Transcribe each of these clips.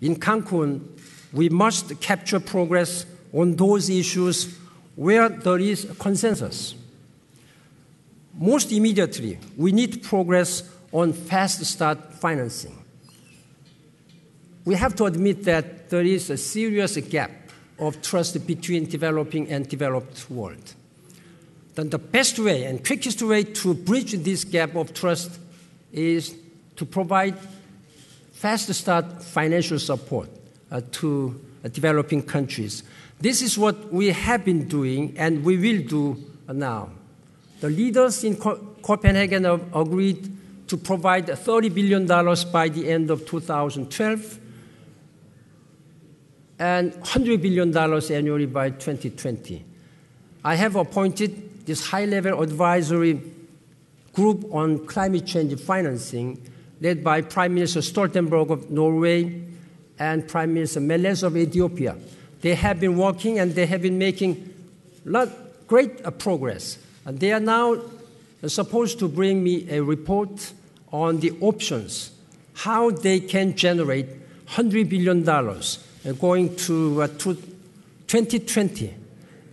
In Cancun, we must capture progress on those issues where there is consensus. Most immediately, we need progress on fast start financing. We have to admit that there is a serious gap of trust between developing and developed world. Then the best way and quickest way to bridge this gap of trust is to provide fast start financial support to developing countries. This is what we have been doing and we will do now. The leaders in Copenhagen have agreed to provide $30 billion by the end of 2012 and $100 billion annually by 2020. I have appointed this high-level advisory group on climate change financing led by Prime Minister Stoltenberg of Norway and Prime Minister Meles of Ethiopia. They have been working and they have been making great progress. And they are now supposed to bring me a report on the options, how they can generate $100 billion going to 2020.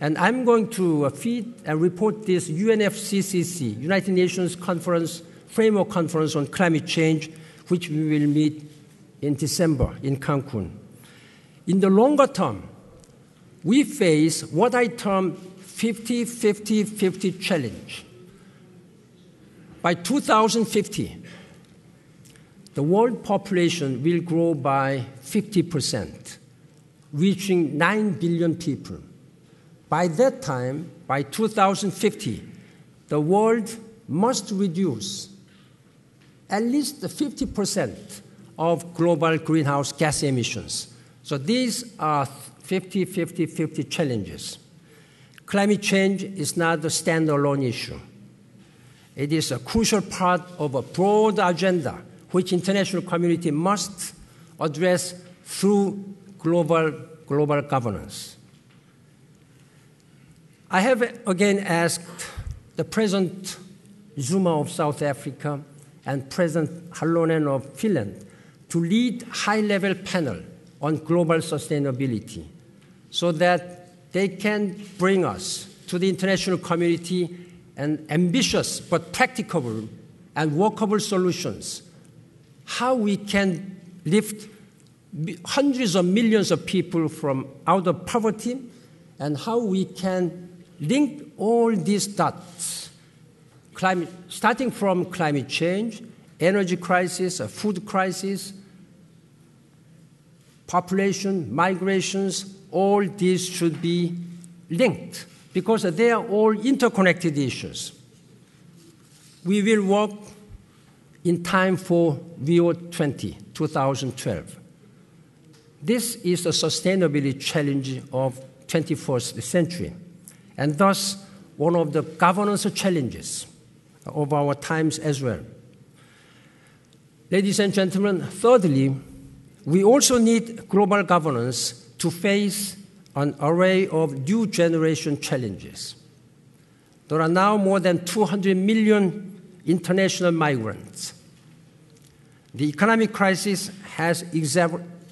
And I'm going to feed and report this UNFCCC, United Nations Framework Conference on Climate Change, which we will meet in December in Cancun. In the longer term, we face what I term 50-50-50 challenge. By 2050, the world population will grow by 50%, reaching 9 billion people. By that time, by 2050, the world must reduce at least 50% of global greenhouse gas emissions. So these are 50-50-50 challenges. Climate change is not a standalone issue. It is a crucial part of a broad agenda which international community must address through global governance. I have again asked the President Zuma of South Africa and President Halonen of Finland to lead high-level panel on global sustainability so that they can bring us to the international community an ambitious but practicable and workable solutions, how we can lift hundreds of millions of people from out of poverty and how we can link all these dots, starting from climate change, energy crisis, a food crisis, population, migrations, all these should be linked because they are all interconnected issues. We will work in time for Rio 2012. This is the sustainability challenge of 21st century, and thus one of the governance challenges of our times as well. Ladies and gentlemen, thirdly, we also need global governance to face an array of new generation challenges. There are now more than 200 million international migrants. The economic crisis has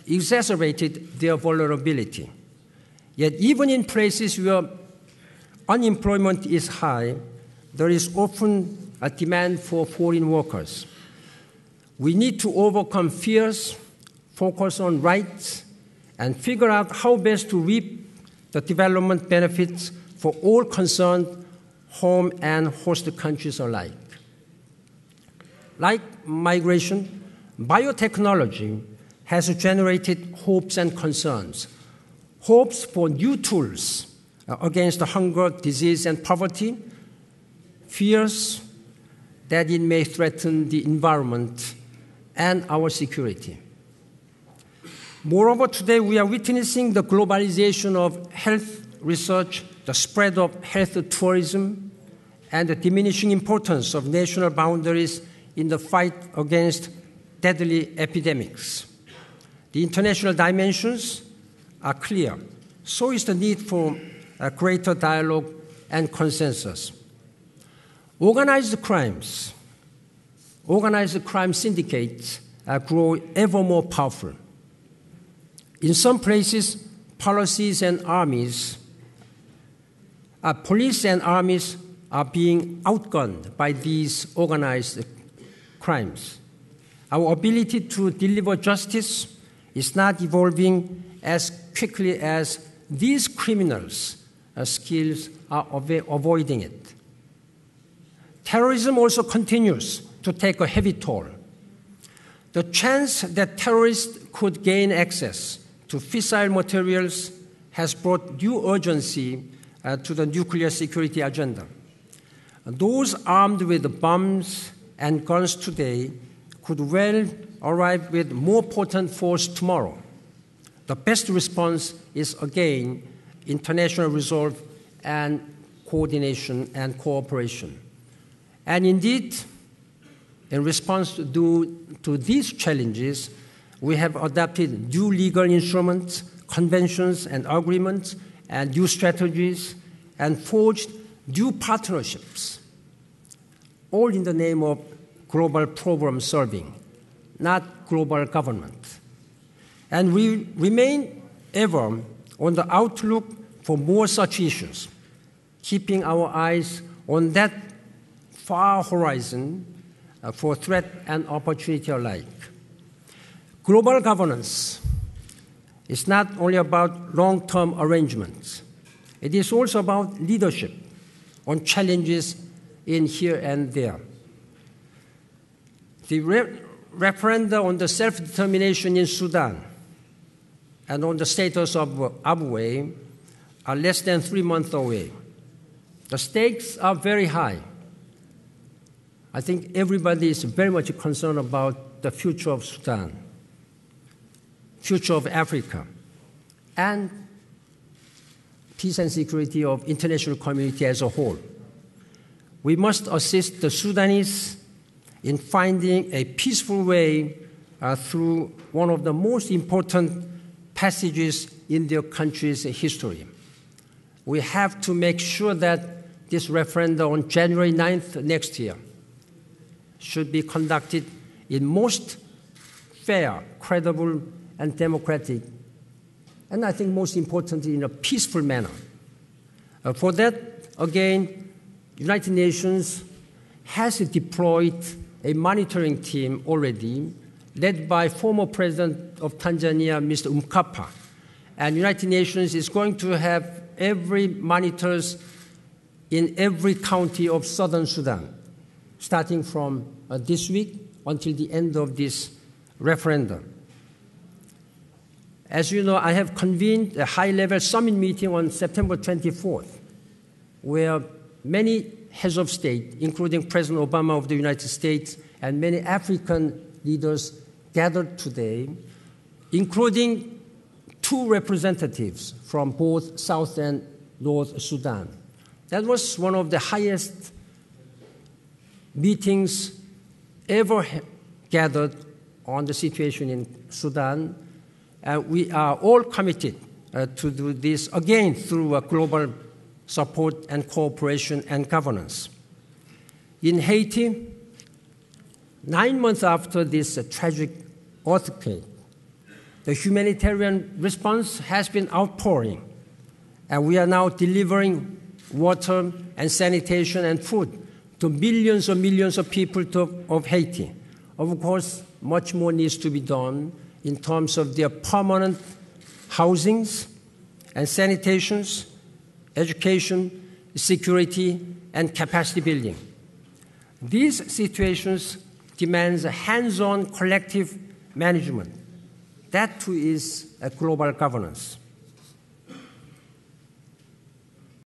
exacerbated their vulnerability. Yet even in places where unemployment is high, there is often a demand for foreign workers. We need to overcome fears, focus on rights, and figure out how best to reap the development benefits for all concerned, home and host countries alike. Like migration, biotechnology has generated hopes and concerns. Hopes for new tools against hunger, disease, and poverty, fears that it may threaten the environment and our security. Moreover, today we are witnessing the globalization of health research, the spread of health tourism, and the diminishing importance of national boundaries in the fight against deadly epidemics. The international dimensions are clear. So is the need for a greater dialogue and consensus. Organized crime syndicates grow ever more powerful. In some places, police and armies are being outgunned by these organized crimes. Our ability to deliver justice is not evolving as quickly as these criminals' skills are avoiding it. Terrorism also continues to take a heavy toll. The chance that terrorists could gain access to fissile materials has brought new urgency to the nuclear security agenda. Those armed with bombs and guns today could well arrive with more potent force tomorrow. The best response is, again, international resolve and coordination and cooperation. And indeed, in response to these challenges, we have adopted new legal instruments, conventions and agreements, and new strategies, and forged new partnerships, all in the name of global problem solving, not global government. And we remain ever on the outlook for more such issues, keeping our eyes on that far horizon for threat and opportunity alike. Global governance is not only about long-term arrangements. It is also about leadership on challenges in here and there. The referenda on the self-determination in Sudan and on the status of Abyei are less than 3 months away. The stakes are very high. I think everybody is very much concerned about the future of Sudan, future of Africa, and peace and security of international community as a whole. We must assist the Sudanese in finding a peaceful way through one of the most important passages in their country's history. We have to make sure that this referendum on January 9th next year should be conducted in most fair, credible, and democratic, and I think most importantly, in a peaceful manner. For that, again, United Nations has deployed a monitoring team already, led by former President of Tanzania, Mr. Mkapa. And United Nations is going to have every monitors in every county of southern Sudan, starting from this week until the end of this referendum. As you know, I have convened a high-level summit meeting on September 24th, where many heads of state, including President Obama of the United States and many African leaders gathered today, including 2 representatives from both South and North Sudan. That was one of the highest meetings ever gathered on the situation in Sudan. We are all committed to do this, again, through global support and cooperation and governance. In Haiti, 9 months after this tragic earthquake, the humanitarian response has been outpouring, and we are now delivering water and sanitation and food to millions and millions of people of Haiti. Of course, much more needs to be done in terms of their permanent housings and sanitations, education, security, and capacity building. These situations demand hands-on collective management. That too is a global governance.